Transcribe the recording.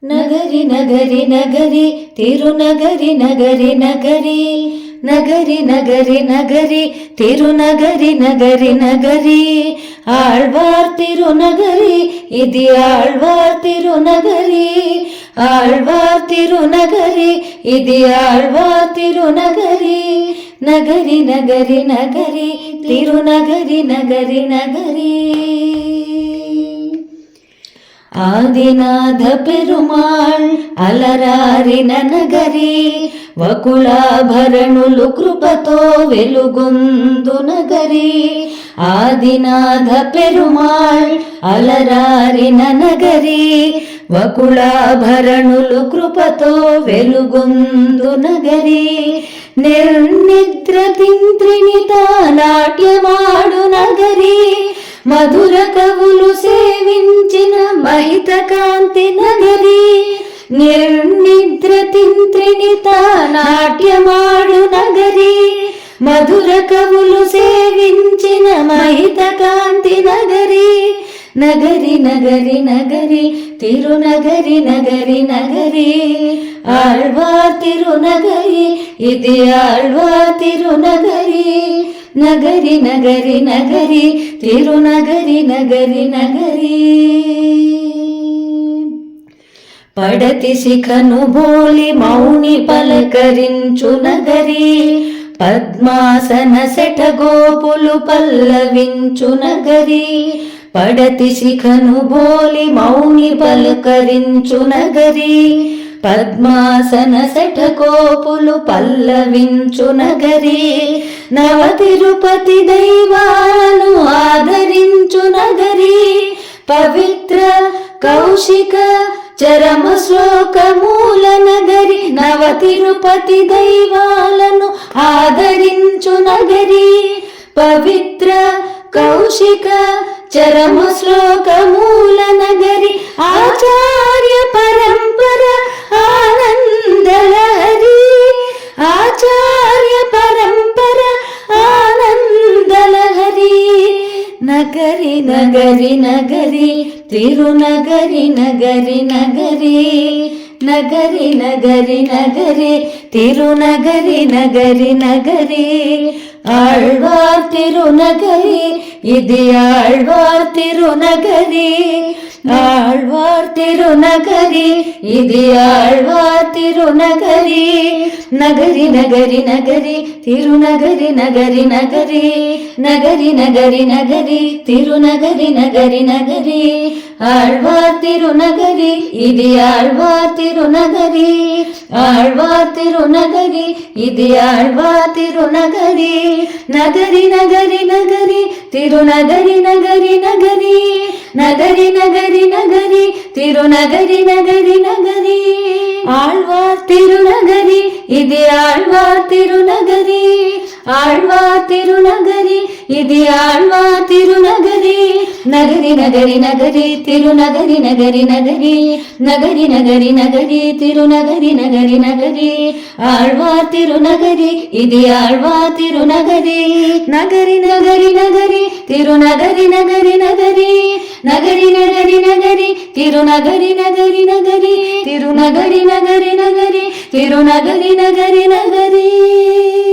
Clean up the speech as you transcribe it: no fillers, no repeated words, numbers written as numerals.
ನಗರಿ ನಗರಿ ನಗರಿ ತಿರುನಗರಿ ನಗರಿ ನಗರಿ ನಗರಿ ನಗರಿ ನಗರಿ ತಿರುನಗರಿ ನಗರಿ ನಗರಿ ಆಳ್ವಾರ್ ತಿರುನಗರಿ ಇದಿ ಆಳ್ವಾರ್ ತಿರುನಗರಿ ಆಳ್ವಾರ್ ತಿರುನಗರಿ ಇದಿ ಆಳ್ವಾರ್ ತಿರುನಗರಿ ನಗರಿ ನಗರಿ ನಗರಿ ತಿರುನಗರಿ ನಗರಿ ನಗರಿ ఆదినాథ పెరుమాళ్ అలరారిన నగరి వకుళాభరణులు కృపతో వెలుగొందు నగరి ఆదినాథ పెరుమాళ్ అలరారిన నగరి వకుళాభరణులు కృపతో వెలుగొందు నగరి నిర్నిద్ర తింత్రిణిత నాట్యమాడు నగరి మధుర కవులు సేవించిన మహిత కాంతి నగరి నిర్నిద్ర తింత్రిణిత నాట్యమాడు నగరి మధుర కవులు సేవించిన మహిత కాంతి నగరి నగరి నగరి నగరి తిరునగరి నగరి నగరి ఆళ్వార్ తిరునగరి ఇది ఆళ్వార్ తిరునగరి నగరి నగరి నగరి తిరునగరి నగరి నగరి పడతి శిఖను బోలి మౌని పలకరించు నగరి పద్మాసన శఠగోపులు పల్లవించు నగరి పడతి శిఖను బోలి మౌని పలకరించు నగరి పద్మాసన శఠకోపులు పల్లవించు నగరి నవ తిరుపతి దైవాలను ఆదరించు నగరి పవిత్ర కౌశిక చరమ శ్లోక మూల నగరి నవ తిరుపతి దైవాలను ఆదరించు నగరి పవిత్ర కౌశిక చరమ శ్లోక మూల నగరి ఆచార్య పరంపర ఆనందలహరి ఆచార్య పరంపర ఆనందలహరి నగరి నగరి నగరి తిరునగరి నగరి నగరి నగరి నగరి నగరి తిరునగరి నగరి నగరి ఆళ్వార్ తిరునగరి ఇది ఆళ్వార్ తిరునగరి ఆళ్వార్ తిరునగరి ఇది ఆళ్వార్ తిరునగరి నగరి నగరి నగరి తిరునగరి నగరి నగరి నగరి నగరి నగరి తిరునగరి నగరి నగరి ఆళ్వార్ తిరునగరి ఇది ఆళ్వార్ తిరునగరి ఆళ్వార్ తిరునగరి ఇది ఆళ్వార్ తిరునగరి నగరి నగరి నగరి తిరునగరి నగరి నగరి నగరి నగరి నగరి తిరునగరి నగరి నగరి ఆళ్వార్ తిరునగరి ఇది ఆళ్వార్ తిరునగరి ఆళ్వార్ తిరునగరి ఇది ఆళ్వార్ తిరునగరి నగరి నగరి నగరి తిరునగరి నగరి నగరి నగరి నగరి నగరి తిరునగరి నగరి నగరి ఆళ్వార్ తిరునగరి ఇది ఆళ్వార్ తిరునగరి నగరి నగరి నగరి తిరునగరి నగరి నగరి నగరి నగరి నగరి తిరునగరి నగరి నగరి తిరునగరి నగరి నగరి తిరునగరి నగరి నగరి